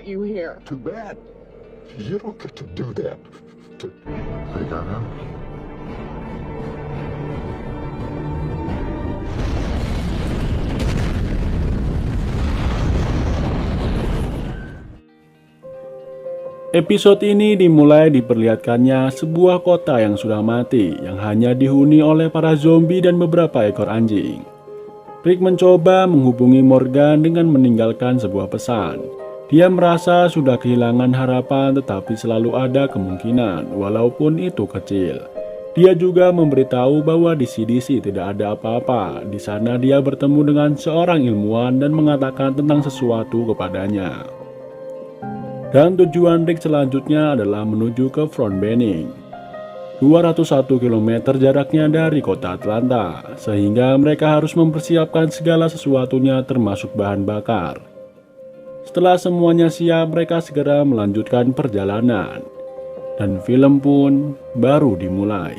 want you here. Too bad. You don't get to do that. I got out. Episode ini dimulai diperlihatkannya sebuah kota yang sudah mati, yang hanya dihuni oleh para zombie dan beberapa ekor anjing. Rick mencoba menghubungi Morgan dengan meninggalkan sebuah pesan. Dia merasa sudah kehilangan harapan, tetapi selalu ada kemungkinan, walaupun itu kecil. Dia juga memberitahu bahwa di CDC tidak ada apa-apa. Di sana dia bertemu dengan seorang ilmuwan dan mengatakan tentang sesuatu kepadanya. Dan tujuan Rick selanjutnya adalah menuju ke Front Benning. 201 km jaraknya dari kota Atlanta, sehingga mereka harus mempersiapkan segala sesuatunya termasuk bahan bakar. Setelah semuanya siap, mereka segera melanjutkan perjalanan. Dan film pun baru dimulai.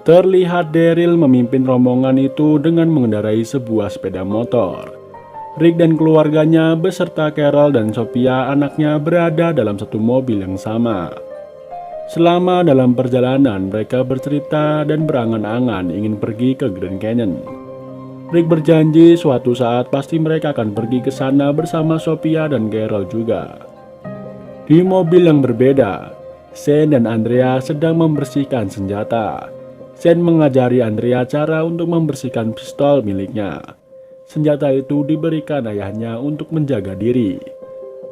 Terlihat Daryl memimpin rombongan itu dengan mengendarai sebuah sepeda motor. Rick dan keluarganya beserta Carol dan Sophia anaknya berada dalam satu mobil yang sama. Selama dalam perjalanan mereka bercerita dan berangan-angan ingin pergi ke Grand Canyon. Rick berjanji suatu saat pasti mereka akan pergi ke sana bersama Sophia dan Carol juga. Di mobil yang berbeda, Shane dan Andrea sedang membersihkan senjata. Shane mengajari Andrea cara untuk membersihkan pistol miliknya. Senjata itu diberikan ayahnya untuk menjaga diri.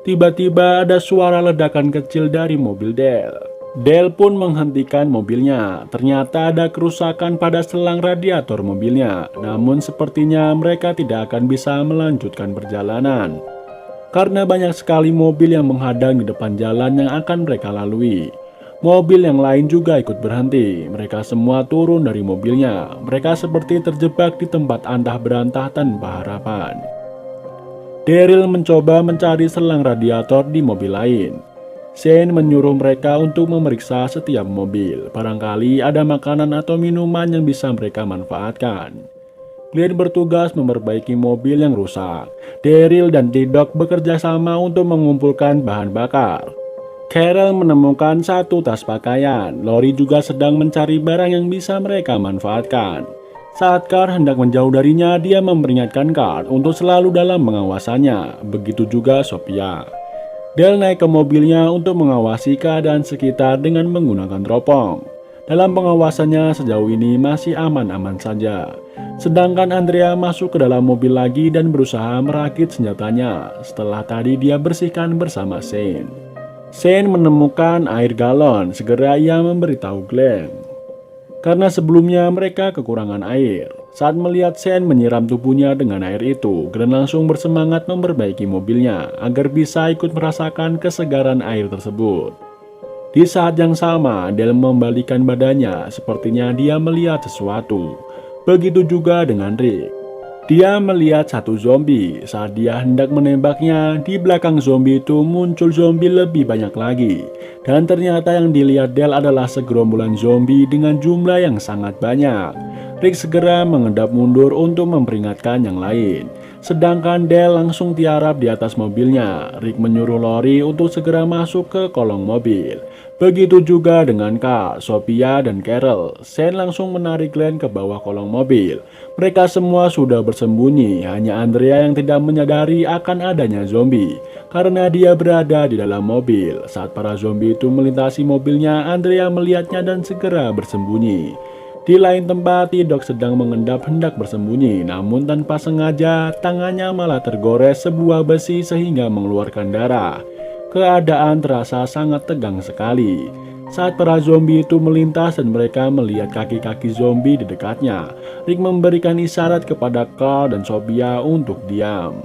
Tiba-tiba ada suara ledakan kecil dari mobil Dale. Dale pun menghentikan mobilnya. Ternyata ada kerusakan pada selang radiator mobilnya. Namun sepertinya mereka tidak akan bisa melanjutkan perjalanan. Karena banyak sekali mobil yang menghadang di depan jalan yang akan mereka lalui. Mobil yang lain juga ikut berhenti. Mereka semua turun dari mobilnya. Mereka seperti terjebak di tempat antah berantah tanpa harapan. Daryl mencoba mencari selang radiator di mobil lain. Shane menyuruh mereka untuk memeriksa setiap mobil. Barangkali ada makanan atau minuman yang bisa mereka manfaatkan. Glenn bertugas memperbaiki mobil yang rusak. Daryl dan T-Dog bekerja sama untuk mengumpulkan bahan bakar. Carol menemukan satu tas pakaian. Lori juga sedang mencari barang yang bisa mereka manfaatkan. Saat Carl hendak menjauh darinya, dia memperingatkan Carl untuk selalu dalam pengawasannya. Begitu juga Sophia. Dale naik ke mobilnya untuk mengawasi keadaan sekitar dengan menggunakan teropong. Dalam pengawasannya sejauh ini masih aman-aman saja. Sedangkan Andrea masuk ke dalam mobil lagi dan berusaha merakit senjatanya. Setelah tadi dia bersihkan bersama Shane. Shane menemukan air galon. Segera ia memberitahu Glenn. Karena sebelumnya mereka kekurangan air. Saat melihat Shane menyiram tubuhnya dengan air itu, Glenn langsung bersemangat memperbaiki mobilnya agar bisa ikut merasakan kesegaran air tersebut. Di saat yang sama, Dale membalikan badannya. Sepertinya dia melihat sesuatu. Begitu juga dengan Rick. Dia melihat satu zombie. Saat dia hendak menembaknya, di belakang zombie itu muncul zombie lebih banyak lagi. Dan ternyata yang dilihat Dale adalah segerombolan zombie dengan jumlah yang sangat banyak. Rick segera mengendap mundur untuk memperingatkan yang lain. Sedangkan Dale langsung tiarap di atas mobilnya. Rick menyuruh Lori untuk segera masuk ke kolong mobil. Begitu juga dengan Carl, Sophia, dan Carol. Shane langsung menarik Glenn ke bawah kolong mobil. Mereka semua sudah bersembunyi, hanya Andrea yang tidak menyadari akan adanya zombie. Karena dia berada di dalam mobil. Saat para zombie itu melintasi mobilnya, Andrea melihatnya dan segera bersembunyi. Di lain tempat, T-Dog sedang mengendap hendak bersembunyi. Namun tanpa sengaja, tangannya malah tergores sebuah besi sehingga mengeluarkan darah. Keadaan terasa sangat tegang sekali. Saat para zombie itu melintas dan mereka melihat kaki-kaki zombie di dekatnya, Rick memberikan isyarat kepada Carl dan Sophia untuk diam.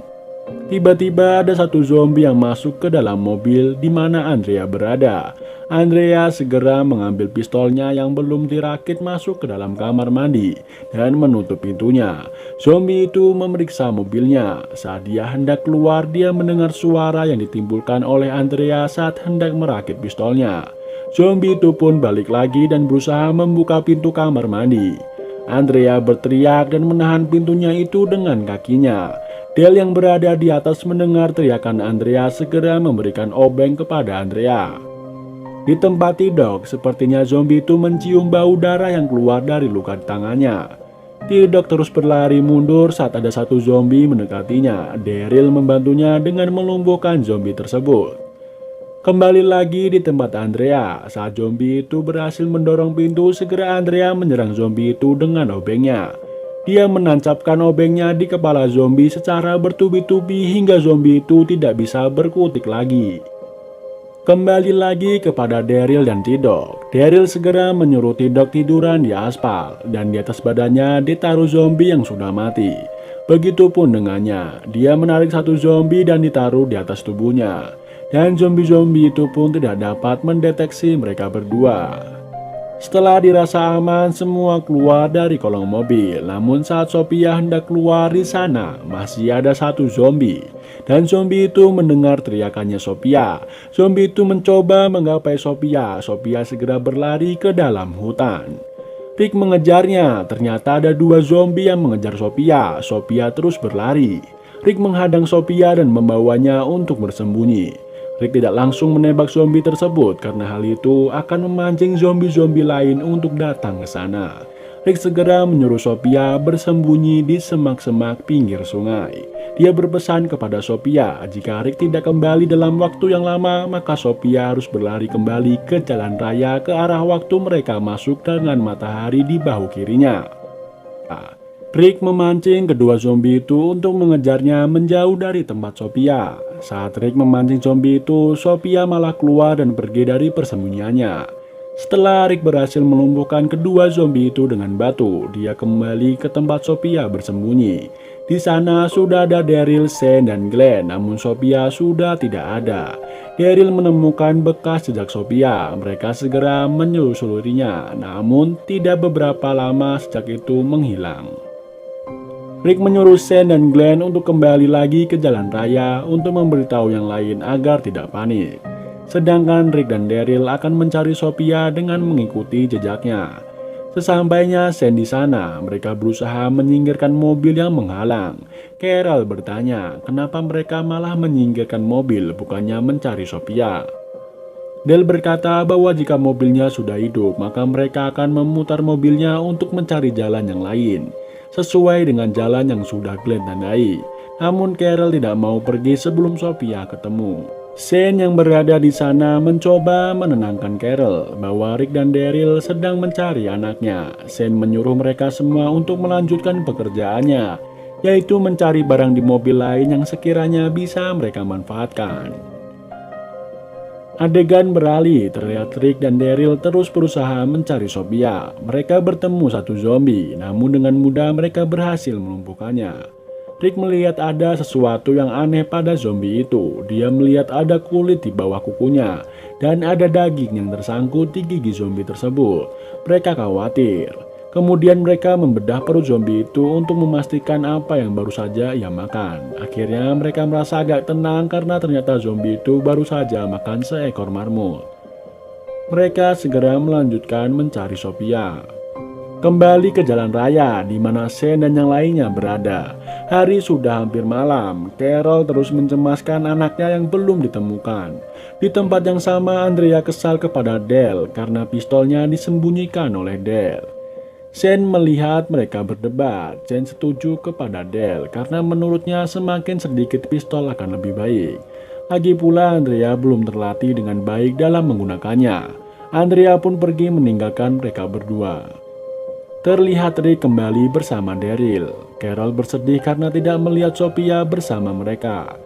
Tiba-tiba ada satu zombie yang masuk ke dalam mobil di mana Andrea berada. Andrea segera mengambil pistolnya yang belum dirakit masuk ke dalam kamar mandi dan menutup pintunya. Zombie itu memeriksa mobilnya. Saat dia hendak keluar, dia mendengar suara yang ditimbulkan oleh Andrea saat hendak merakit pistolnya. Zombie itu pun balik lagi dan berusaha membuka pintu kamar mandi. Andrea berteriak dan menahan pintunya itu dengan kakinya. Dale yang berada di atas mendengar teriakan Andrea segera memberikan obeng kepada Andrea. Di tempat Tidok, sepertinya zombie itu mencium bau darah yang keluar dari luka di tangannya. Tidok terus berlari mundur saat ada satu zombie mendekatinya. Daryl membantunya dengan melumpuhkan zombie tersebut. Kembali lagi di tempat Andrea, saat zombie itu berhasil mendorong pintu, segera Andrea menyerang zombie itu dengan obengnya. Dia menancapkan obengnya di kepala zombie secara bertubi-tubi hingga zombie itu tidak bisa berkutik lagi. Kembali lagi kepada Daryl dan Tidok. Daryl segera menyuruh Tidok tiduran di aspal dan di atas badannya ditaruh zombie yang sudah mati. Begitupun dengannya, dia menarik satu zombie dan ditaruh di atas tubuhnya. Dan zombie-zombie itu pun tidak dapat mendeteksi mereka berdua. Setelah dirasa aman, semua keluar dari kolong mobil. Namun saat Sophia hendak keluar di sana, masih ada satu zombie. Dan zombie itu mendengar teriakannya Sophia. Zombie itu mencoba menggapai Sophia. Sophia segera berlari ke dalam hutan. Rick mengejarnya. Ternyata ada dua zombie yang mengejar Sophia. Sophia terus berlari. Rick menghadang Sophia dan membawanya untuk bersembunyi. Rick tidak langsung menembak zombie tersebut karena hal itu akan memancing zombie-zombie lain untuk datang ke sana. Rick segera menyuruh Sophia bersembunyi di semak-semak pinggir sungai. Dia berpesan kepada Sophia jika Rick tidak kembali dalam waktu yang lama, maka Sophia harus berlari kembali ke jalan raya ke arah waktu mereka masuk dengan matahari di bahu kirinya. Rick memancing kedua zombie itu untuk mengejarnya menjauh dari tempat Sophia. Saat Rick memancing zombie itu, Sophia malah keluar dan pergi dari persembunyiannya. Setelah Rick berhasil melumpuhkan kedua zombie itu dengan batu, dia kembali ke tempat Sophia bersembunyi. Di sana sudah ada Daryl, Shane, dan Glenn, namun Sophia sudah tidak ada. Daryl menemukan bekas jejak Sophia. Mereka segera menelusurinya, namun tidak beberapa lama sejak itu menghilang. Rick menyuruh Shane dan Glenn untuk kembali lagi ke jalan raya untuk memberitahu yang lain agar tidak panik. Sedangkan Rick dan Daryl akan mencari Sophia dengan mengikuti jejaknya. Sesampainya Shane di sana, mereka berusaha menyingkirkan mobil yang menghalang. Carol bertanya, kenapa mereka malah menyingkirkan mobil bukannya mencari Sophia. Dale berkata bahwa jika mobilnya sudah hidup, maka mereka akan memutar mobilnya untuk mencari jalan yang lain, sesuai dengan jalan yang sudah Glenn tandai. Namun Carol tidak mau pergi sebelum Sophia ketemu. Shane yang berada di sana mencoba menenangkan Carol bahwa Rick dan Daryl sedang mencari anaknya. Shane menyuruh mereka semua untuk melanjutkan pekerjaannya, yaitu mencari barang di mobil lain yang sekiranya bisa mereka manfaatkan. Adegan beralih, terlihat Rick dan Daryl terus berusaha mencari Sophia. Mereka bertemu satu zombie, namun dengan mudah mereka berhasil melumpuhkannya. Rick melihat ada sesuatu yang aneh pada zombie itu. Dia melihat ada kulit di bawah kukunya, dan ada daging yang tersangkut di gigi zombie tersebut. Mereka khawatir. Kemudian mereka membedah perut zombie itu untuk memastikan apa yang baru saja ia makan. Akhirnya mereka merasa agak tenang karena ternyata zombie itu baru saja makan seekor marmut. Mereka segera melanjutkan mencari Sophia. Kembali ke jalan raya di mana Shane dan yang lainnya berada. Hari sudah hampir malam. Carol terus mencemaskan anaknya yang belum ditemukan. Di tempat yang sama, Andrea kesal kepada Dale karena pistolnya disembunyikan oleh Dale. Shane melihat mereka berdebat. Shane setuju kepada Dale karena menurutnya semakin sedikit pistol akan lebih baik. Lagi pula Andrea belum terlatih dengan baik dalam menggunakannya. Andrea pun pergi meninggalkan mereka berdua. Terlihat Rick kembali bersama Daryl. Carol bersedih karena tidak melihat Sophia bersama mereka.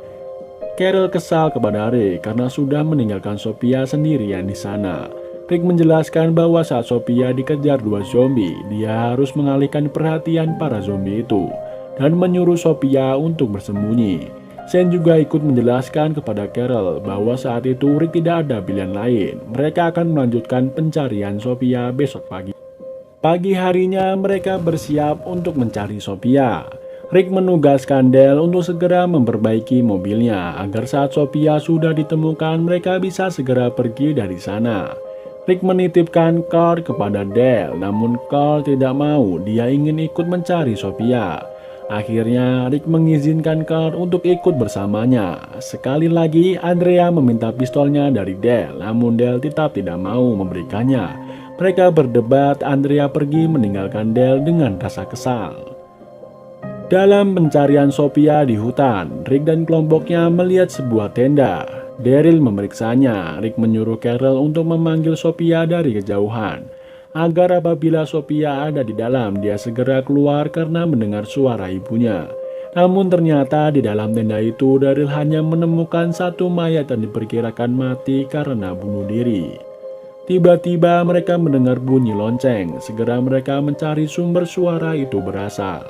Carol kesal kepada Rick karena sudah meninggalkan Sophia sendirian di sana. Rick menjelaskan bahwa saat Sophia dikejar dua zombie, dia harus mengalihkan perhatian para zombie itu dan menyuruh Sophia untuk bersembunyi. Shane juga ikut menjelaskan kepada Carol bahwa saat itu Rick tidak ada pilihan lain. Mereka akan melanjutkan pencarian Sophia besok pagi. Pagi harinya mereka bersiap untuk mencari Sophia. Rick menugaskan Dale untuk segera memperbaiki mobilnya agar saat Sophia sudah ditemukan mereka bisa segera pergi dari sana. Rick menitipkan Carl kepada Dale, namun Carl tidak mau, dia ingin ikut mencari Sophia. Akhirnya Rick mengizinkan Carl untuk ikut bersamanya. Sekali lagi Andrea meminta pistolnya dari Dale, namun Dale tetap tidak mau memberikannya. Mereka berdebat, Andrea pergi meninggalkan Dale dengan rasa kesal. Dalam pencarian Sophia di hutan, Rick dan kelompoknya melihat sebuah tenda. Daryl memeriksanya. Rick menyuruh Carol untuk memanggil Sophia dari kejauhan, agar apabila Sophia ada di dalam, dia segera keluar karena mendengar suara ibunya. Namun ternyata di dalam tenda itu Daryl hanya menemukan satu mayat yang diperkirakan mati karena bunuh diri. Tiba-tiba mereka mendengar bunyi lonceng. Segera mereka mencari sumber suara itu berasal.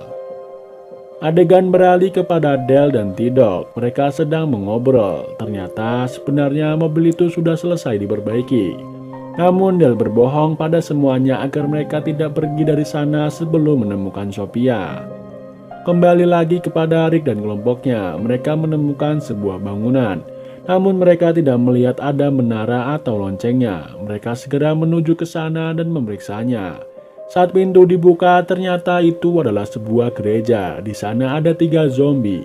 Adegan beralih kepada Dale dan T-Dog. Mereka sedang mengobrol. Ternyata sebenarnya mobil itu sudah selesai diperbaiki. Namun Dale berbohong pada semuanya agar mereka tidak pergi dari sana sebelum menemukan Sophia. Kembali lagi kepada Rick dan kelompoknya, mereka menemukan sebuah bangunan. Namun mereka tidak melihat ada menara atau loncengnya. Mereka segera menuju ke sana dan memeriksanya. Saat pintu dibuka, ternyata itu adalah sebuah gereja. Di sana ada 3 zombie.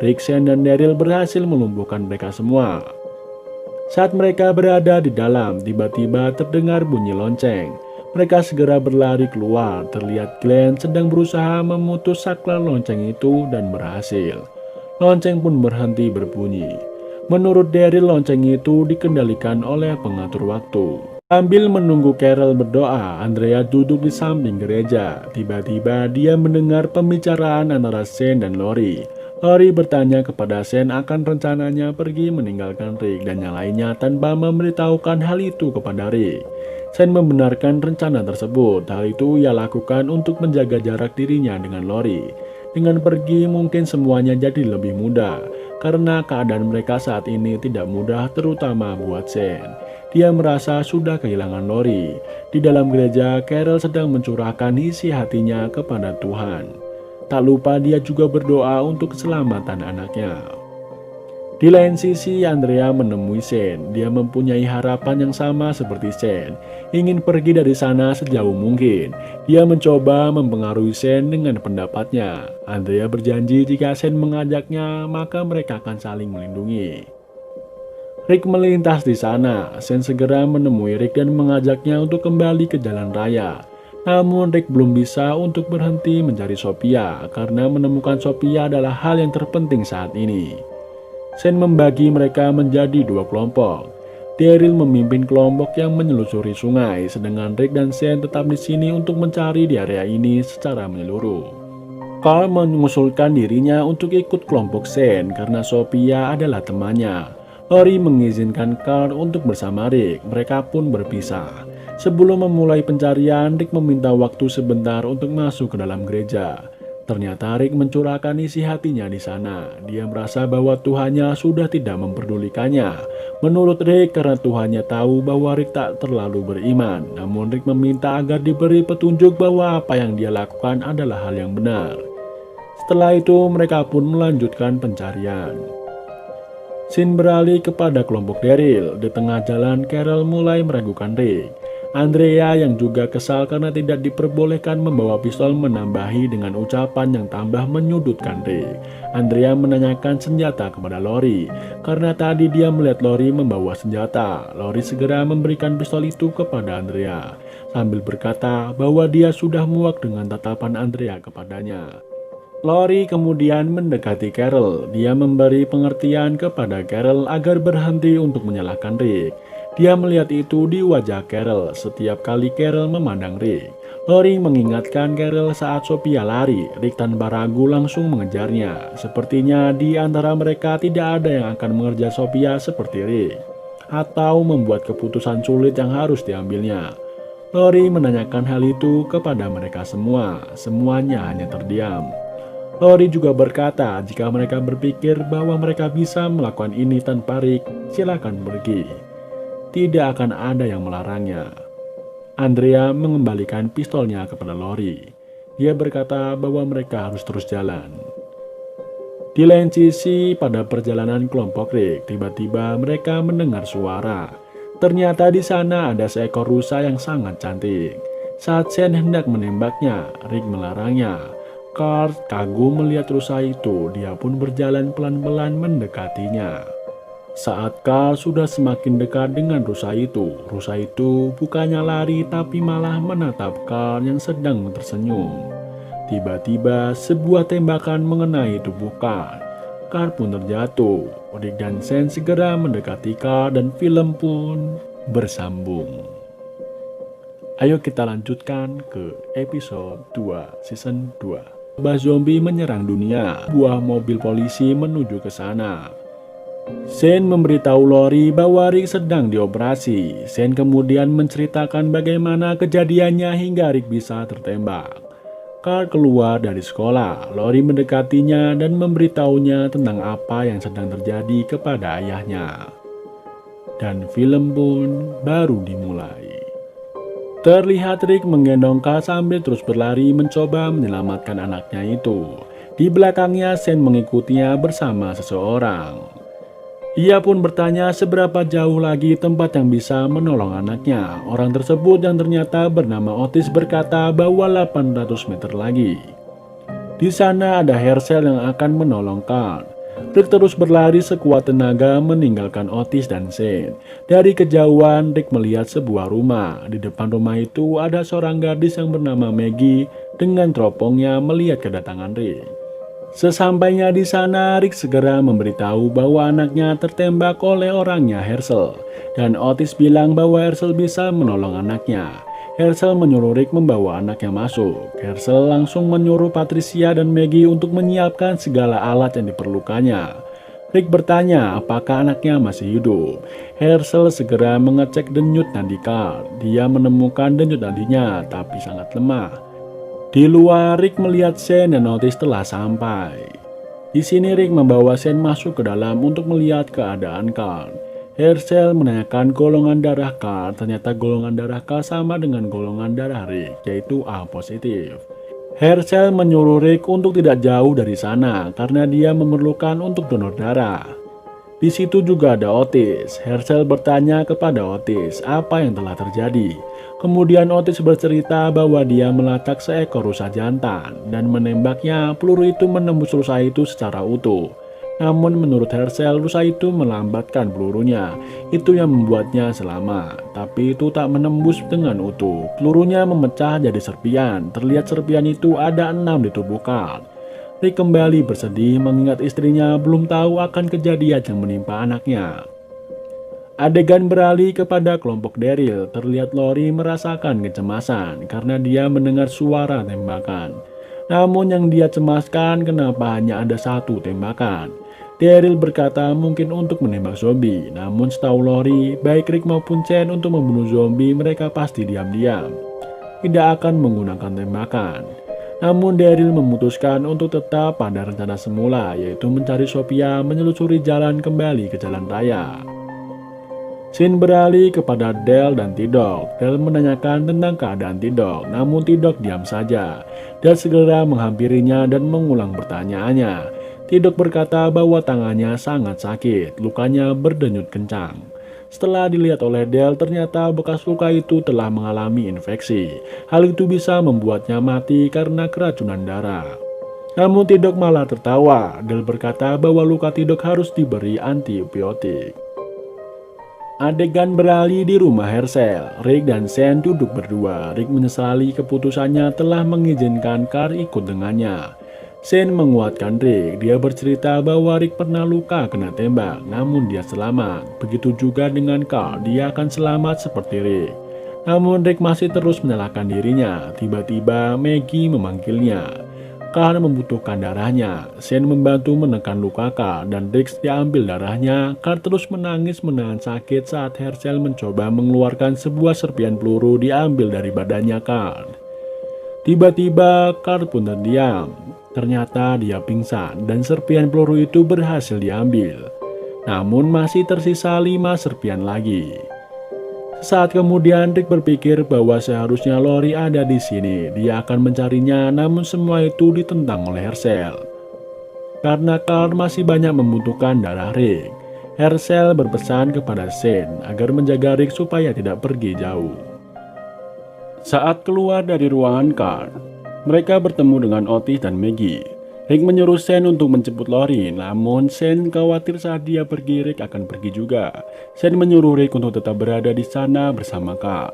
Rick, Shane, dan Daryl berhasil melumpuhkan mereka semua. Saat mereka berada di dalam, tiba-tiba terdengar bunyi lonceng. Mereka segera berlari keluar. Terlihat Glenn sedang berusaha memutus saklar lonceng itu dan berhasil. Lonceng pun berhenti berbunyi. Menurut Daryl, lonceng itu dikendalikan oleh pengatur waktu. Sambil menunggu Carol berdoa, Andrea duduk di samping gereja. Tiba-tiba dia mendengar pembicaraan antara Shane dan Lori. Lori bertanya kepada Shane akan rencananya pergi meninggalkan Rick dan yang lainnya tanpa memberitahukan hal itu kepada Rick. Shane membenarkan rencana tersebut. Hal itu ia lakukan untuk menjaga jarak dirinya dengan Lori. Dengan pergi mungkin semuanya jadi lebih mudah, karena keadaan mereka saat ini tidak mudah, terutama buat Shane. Dia merasa sudah kehilangan Lori. Di dalam gereja, Carol sedang mencurahkan isi hatinya kepada Tuhan. Tak lupa dia juga berdoa untuk keselamatan anaknya. Di lain sisi, Andrea menemui Shane. Dia mempunyai harapan yang sama seperti Shane, ingin pergi dari sana sejauh mungkin. Dia mencoba mempengaruhi Shane dengan pendapatnya. Andrea berjanji jika Shane mengajaknya, maka mereka akan saling melindungi. Rick melintas di sana. Shane segera menemui Rick dan mengajaknya untuk kembali ke jalan raya. Namun Rick belum bisa untuk berhenti mencari Sophia, karena menemukan Sophia adalah hal yang terpenting saat ini. Shane membagi mereka menjadi 2 kelompok. Daryl memimpin kelompok yang menyelusuri sungai, sedangkan Rick dan Shane tetap di sini untuk mencari di area ini secara menyeluruh. Carl mengusulkan dirinya untuk ikut kelompok Shane karena Sophia adalah temannya. Lori mengizinkan Carl untuk bersama Rick. Mereka pun berpisah. Sebelum memulai pencarian, Rick meminta waktu sebentar untuk masuk ke dalam gereja. Ternyata Rick mencurahkan isi hatinya di sana. Dia merasa bahwa Tuhannya sudah tidak memperdulikannya. Menurut Rick, karena Tuhannya tahu bahwa Rick tak terlalu beriman. Namun Rick meminta agar diberi petunjuk bahwa apa yang dia lakukan adalah hal yang benar. Setelah itu, mereka pun melanjutkan pencarian. Scene beralih kepada kelompok Daryl. Di tengah jalan, Carol mulai meragukan Rick. Andrea yang juga kesal karena tidak diperbolehkan membawa pistol menambahi dengan ucapan yang tambah menyudutkan Rick. Andrea menanyakan senjata kepada Lori, karena tadi dia melihat Lori membawa senjata. Lori segera memberikan pistol itu kepada Andrea, sambil berkata bahwa dia sudah muak dengan tatapan Andrea kepadanya. Lori kemudian mendekati Carol. Dia memberi pengertian kepada Carol agar berhenti untuk menyalahkan Rick. Dia melihat itu di wajah Carol setiap kali Carol memandang Rick. Lori mengingatkan Carol saat Sophia lari. Rick tanpa ragu langsung mengejarnya. Sepertinya di antara mereka tidak ada yang akan mengejar Sophia seperti Rick, atau membuat keputusan sulit yang harus diambilnya. Lori menanyakan hal itu kepada mereka semua. Semuanya hanya terdiam. Lori juga berkata jika mereka berpikir bahwa mereka bisa melakukan ini tanpa Rick, silakan pergi. Tidak akan ada yang melarangnya. Andrea mengembalikan pistolnya kepada Lori. Dia berkata bahwa mereka harus terus jalan. Di lain sisi, pada perjalanan kelompok Rick, tiba-tiba mereka mendengar suara. Ternyata di sana ada seekor rusa yang sangat cantik. Saat Sen hendak menembaknya, Rick melarangnya. Carl kagum melihat rusa itu, dia pun berjalan pelan-pelan mendekatinya. Saat Carl sudah semakin dekat dengan rusa itu bukannya lari tapi malah menatap Carl yang sedang tersenyum. Tiba-tiba sebuah tembakan mengenai tubuh Carl. Carl pun terjatuh. Rick dan Sen segera mendekati Carl dan film pun bersambung. Ayo kita lanjutkan ke episode 2 season 2. Bah zombie menyerang dunia. Buah mobil polisi menuju ke sana. Sen memberitahu Lori bahwa Rick sedang dioperasi. Sen kemudian menceritakan bagaimana kejadiannya hingga Rick bisa tertembak. Carl keluar dari sekolah. Lori mendekatinya dan memberitahunya tentang apa yang sedang terjadi kepada ayahnya. Dan film pun baru dimulai. Terlihat Rick menggendong Carl sambil terus berlari mencoba menyelamatkan anaknya itu. Di belakangnya Sen mengikutinya bersama seseorang. Ia pun bertanya seberapa jauh lagi tempat yang bisa menolong anaknya. Orang tersebut yang ternyata bernama Otis berkata bahwa 800 meter lagi. Di sana ada Herschel yang akan menolong Carl. Rick terus berlari sekuat tenaga meninggalkan Otis dan Sen. Dari kejauhan Rick melihat sebuah rumah. Di depan rumah itu ada seorang gadis yang bernama Maggie dengan teropongnya melihat kedatangan Rick. Sesampainya di sana, Rick segera memberitahu bahwa anaknya tertembak oleh orangnya Herschel. Dan Otis bilang bahwa Herschel bisa menolong anaknya. Herschel menyuruh Rick membawa anaknya masuk. Herschel langsung menyuruh Patricia dan Maggie untuk menyiapkan segala alat yang diperlukannya. Rick bertanya apakah anaknya masih hidup. Herschel segera mengecek denyut nadi Carl. Dia menemukan denyut nadinya tapi sangat lemah. Di luar, Rick melihat Sen dan Otis telah sampai. Di sini Rick membawa Sen masuk ke dalam untuk melihat keadaan Carl. Herschel menanyakan golongan darah Carl. Ternyata golongan darah Carl sama dengan golongan darah Rick, yaitu A positif. Herschel menyuruh Rick untuk tidak jauh dari sana karena dia memerlukan untuk donor darah. Di situ juga ada Otis. Herschel bertanya kepada Otis apa yang telah terjadi. Kemudian Otis bercerita bahwa dia melacak seekor rusa jantan dan menembaknya. Peluru itu menembus rusa itu secara utuh. Namun menurut Herschel, rusa itu melambatkan pelurunya. Itu yang membuatnya selamat. Tapi itu tak menembus dengan utuh. Pelurunya memecah jadi serpian. Terlihat serpian itu ada 6 di tubuh Carl. Rick kembali bersedih mengingat istrinya belum tahu akan kejadian yang menimpa anaknya. Adegan beralih kepada kelompok Daryl. Terlihat Lori merasakan kecemasan karena dia mendengar suara tembakan. Namun yang dia cemaskan kenapa hanya ada satu tembakan. Daryl berkata mungkin untuk menembak zombie. Namun setahu Lori, baik Rick maupun Chen untuk membunuh zombie mereka pasti diam-diam. Tidak akan menggunakan tembakan. Namun Daryl memutuskan untuk tetap pada rencana semula, yaitu mencari Sophia menyelusuri jalan kembali ke jalan raya. Scene beralih kepada Dale dan T-Dog. Dale menanyakan tentang keadaan T-Dog, namun T-Dog diam saja. Dale segera menghampirinya dan mengulang pertanyaannya. T-Dog berkata bahwa tangannya sangat sakit, lukanya berdenyut kencang. Setelah dilihat oleh Dale, ternyata bekas luka itu telah mengalami infeksi. Hal itu bisa membuatnya mati karena keracunan darah. Namun T-Dog malah tertawa. Dale berkata bahwa luka T-Dog harus diberi antibiotik. Adegan beralih di rumah Herschel. Rick dan Sen duduk berdua. Rick menyesali keputusannya telah mengizinkan Carl ikut dengannya. Sen menguatkan Rick. Dia bercerita bahwa Rick pernah luka kena tembak, namun dia selamat. Begitu juga dengan Carl, dia akan selamat seperti Rick. Namun Rick masih terus menyalahkan dirinya. Tiba-tiba Maggie memanggilnya. Carl membutuhkan darahnya. Sen membantu menekan luka Carl dan Rick diambil darahnya. Carl terus menangis menahan sakit saat Herschel mencoba mengeluarkan sebuah serpian peluru diambil dari badannya Carl. Tiba-tiba Carl pun terdiam. Ternyata dia pingsan dan serpian peluru itu berhasil diambil. Namun masih tersisa 5 serpian lagi. Saat kemudian Rick berpikir bahwa seharusnya Lori ada di sini. Dia akan mencarinya, namun semua itu ditentang oleh Herschel. Karena Carl masih banyak membutuhkan darah Rick. Herschel berpesan kepada Shane agar menjaga Rick supaya tidak pergi jauh. Saat keluar dari ruangan Carl, mereka bertemu dengan Otis dan Maggie. Rick menyuruh Shane untuk menjemput Lori, namun Shane khawatir saat dia pergi, Rick akan pergi juga. Shane menyuruh Rick untuk tetap berada di sana bersama Carl.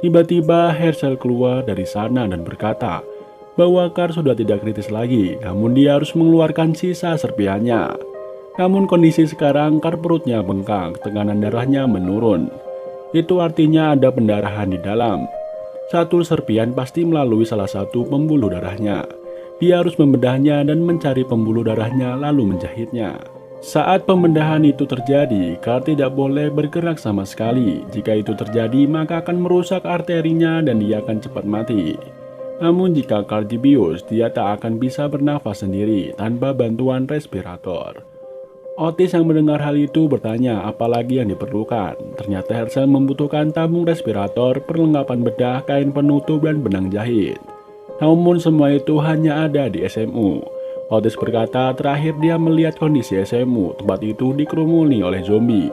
Tiba-tiba Herschel keluar dari sana dan berkata bahwa Carl sudah tidak kritis lagi, namun dia harus mengeluarkan sisa serpihannya. Namun kondisi sekarang Carl perutnya bengkak, tekanan darahnya menurun. Itu artinya ada pendarahan di dalam. Satu serpihan pasti melalui salah satu pembuluh darahnya. Dia harus membedahnya dan mencari pembuluh darahnya lalu menjahitnya. Saat pembedahan itu terjadi, Carl tidak boleh bergerak sama sekali. Jika itu terjadi, maka akan merusak arterinya dan dia akan cepat mati. Namun jika Carl dibius, dia tak akan bisa bernafas sendiri tanpa bantuan respirator. Otis yang mendengar hal itu bertanya apalagi yang diperlukan. Ternyata Herschel membutuhkan tabung respirator, perlengkapan bedah, kain penutup, dan benang jahit. Namun semua itu hanya ada di SMU. Otis berkata terakhir dia melihat kondisi SMU, tempat itu dikerumuni oleh zombie.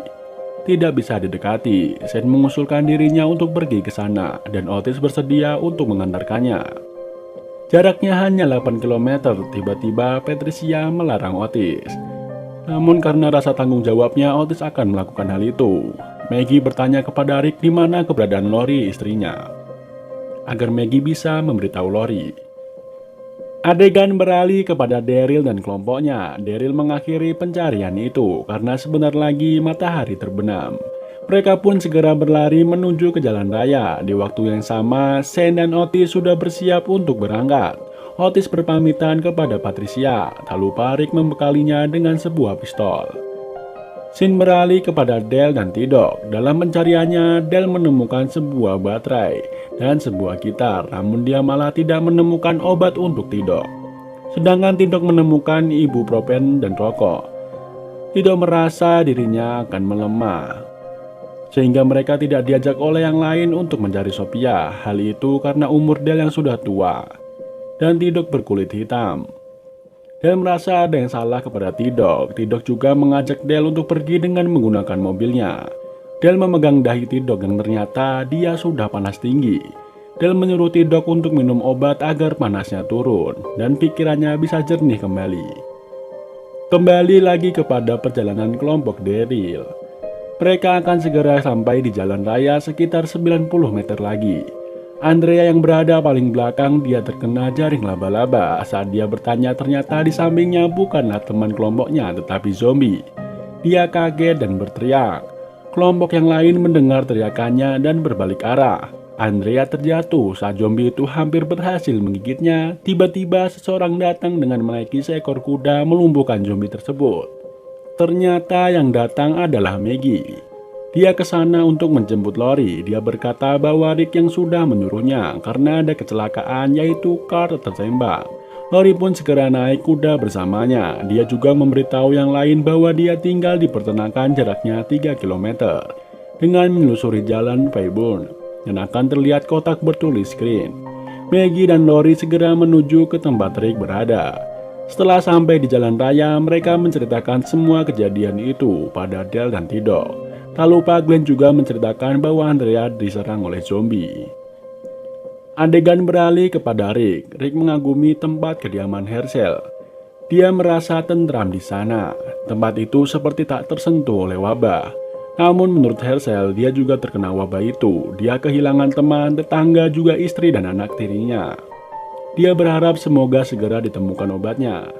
Tidak bisa didekati. Shane mengusulkan dirinya untuk pergi ke sana dan Otis bersedia untuk mengantarkannya. Jaraknya hanya 8 km, tiba-tiba Patricia melarang Otis. Namun karena rasa tanggung jawabnya, Otis akan melakukan hal itu. Maggie bertanya kepada Rick di mana keberadaan Lori istrinya, agar Maggie bisa memberitahu Lori. Adegan beralih kepada Daryl dan kelompoknya. Daryl mengakhiri pencarian itu karena sebentar lagi matahari terbenam. Mereka pun segera berlari menuju ke jalan raya. Di waktu yang sama, Shane dan Otis sudah bersiap untuk berangkat. Otis berpamitan kepada Patricia, tak lupa Rick membekalinya dengan sebuah pistol. Scene beralih kepada Dale dan Tidok. Dalam pencariannya, Dale menemukan sebuah baterai dan sebuah gitar, namun dia malah tidak menemukan obat untuk Tidok. Sedangkan Tidok menemukan ibuprofen dan rokok. Tidok merasa dirinya akan melemah, sehingga mereka tidak diajak oleh yang lain untuk mencari Sophia. Hal itu karena umur Dale yang sudah tua dan Tidok berkulit hitam. Dale merasa ada yang salah kepada Tidok. Tidok juga mengajak Dale untuk pergi dengan menggunakan mobilnya. Dale memegang dahi Tidok yang ternyata dia sudah panas tinggi. Dale menyuruh Tidok untuk minum obat agar panasnya turun dan pikirannya bisa jernih kembali. Kembali lagi kepada perjalanan kelompok Daryl. Mereka akan segera sampai di jalan raya sekitar 90 meter lagi. Andrea yang berada paling belakang, dia terkena jaring laba-laba. Saat dia bertanya, ternyata di sampingnya bukanlah teman kelompoknya tetapi zombie. Dia kaget dan berteriak. Kelompok yang lain mendengar teriakannya dan berbalik arah. Andrea terjatuh saat zombie itu hampir berhasil menggigitnya. Tiba-tiba seseorang datang dengan menaiki seekor kuda melumpuhkan zombie tersebut. Ternyata yang datang adalah Maggie. Dia ke sana untuk menjemput Lori. Dia berkata bahwa Rick yang sudah menyuruhnya karena ada kecelakaan, yaitu Carl tertembak. Lori pun segera naik kuda bersamanya. Dia juga memberitahu yang lain bahwa dia tinggal di peternakan jaraknya 3 km. Dengan menelusuri jalan Faybourne dan akan terlihat kotak bertulis Green. Maggie dan Lori segera menuju ke tempat Rick berada. Setelah sampai di jalan raya, mereka menceritakan semua kejadian itu pada Dale dan Tidok. Tak lupa Glenn juga menceritakan bahwa Andrea diserang oleh zombie. Adegan beralih kepada Rick. Rick mengagumi tempat kediaman Herschel. Dia merasa tentram di sana. Tempat itu seperti tak tersentuh oleh wabah. Namun menurut Herschel, dia juga terkena wabah itu. Dia kehilangan teman, tetangga, juga istri dan anak tirinya. Dia berharap semoga segera ditemukan obatnya.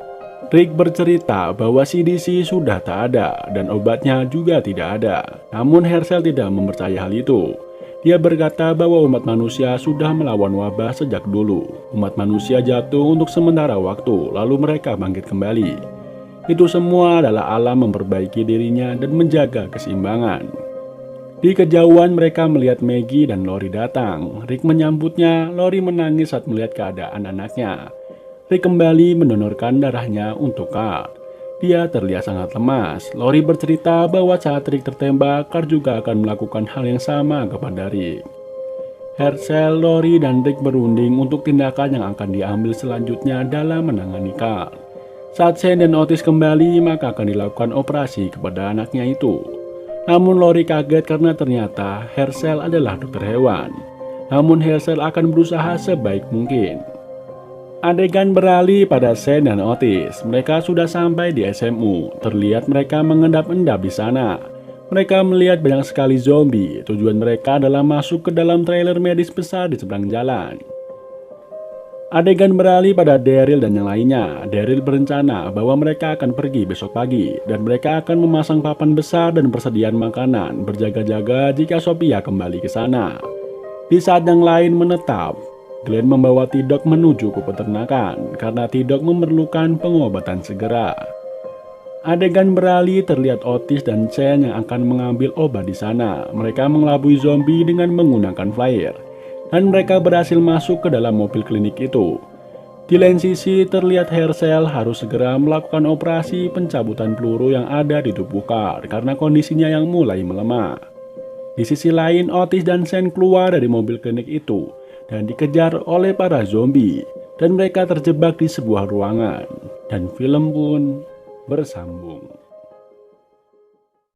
Rick bercerita bahwa CDC sudah tak ada dan obatnya juga tidak ada. Namun Herschel tidak mempercayai hal itu. Dia berkata bahwa umat manusia sudah melawan wabah sejak dulu. Umat manusia jatuh untuk sementara waktu, lalu mereka bangkit kembali. Itu semua adalah alam memperbaiki dirinya dan menjaga keseimbangan. Di kejauhan mereka melihat Maggie dan Lori datang. Rick menyambutnya. Lori menangis saat melihat keadaan anaknya. Rick kembali mendonorkan darahnya untuk Carl. Dia terlihat sangat lemas. Lori bercerita bahwa saat Rick tertembak, Carl juga akan melakukan hal yang sama kepada Rick. Herschel, Lori, dan Rick berunding untuk tindakan yang akan diambil selanjutnya dalam menangani Carl. Saat Shane dan Otis kembali, maka akan dilakukan operasi kepada anaknya itu. Namun Lori kaget karena ternyata Herschel adalah dokter hewan. Namun Herschel akan berusaha sebaik mungkin. Adegan beralih pada Shane dan Otis. Mereka sudah sampai di SMU. Terlihat mereka mengendap-endap di sana. Mereka melihat banyak sekali zombie. Tujuan mereka adalah masuk ke dalam trailer medis besar di seberang jalan. Adegan beralih pada Daryl dan yang lainnya. Daryl berencana bahwa mereka akan pergi besok pagi dan mereka akan memasang papan besar dan persediaan makanan berjaga-jaga jika Sophia kembali ke sana. Di saat yang lain menetap, Glenn membawa T-Dog menuju ke peternakan karena T-Dog memerlukan pengobatan segera. Adegan beralih terlihat Otis dan Shane yang akan mengambil obat di sana. Mereka mengelabui zombie dengan menggunakan flyer. Dan mereka berhasil masuk ke dalam mobil klinik itu. Di lain sisi terlihat Herschel harus segera melakukan operasi pencabutan peluru yang ada di tubuh Carl karena kondisinya yang mulai melemah. Di sisi lain Otis dan Shane keluar dari mobil klinik itu dan dikejar oleh para zombie dan mereka terjebak di sebuah ruangan dan film pun bersambung.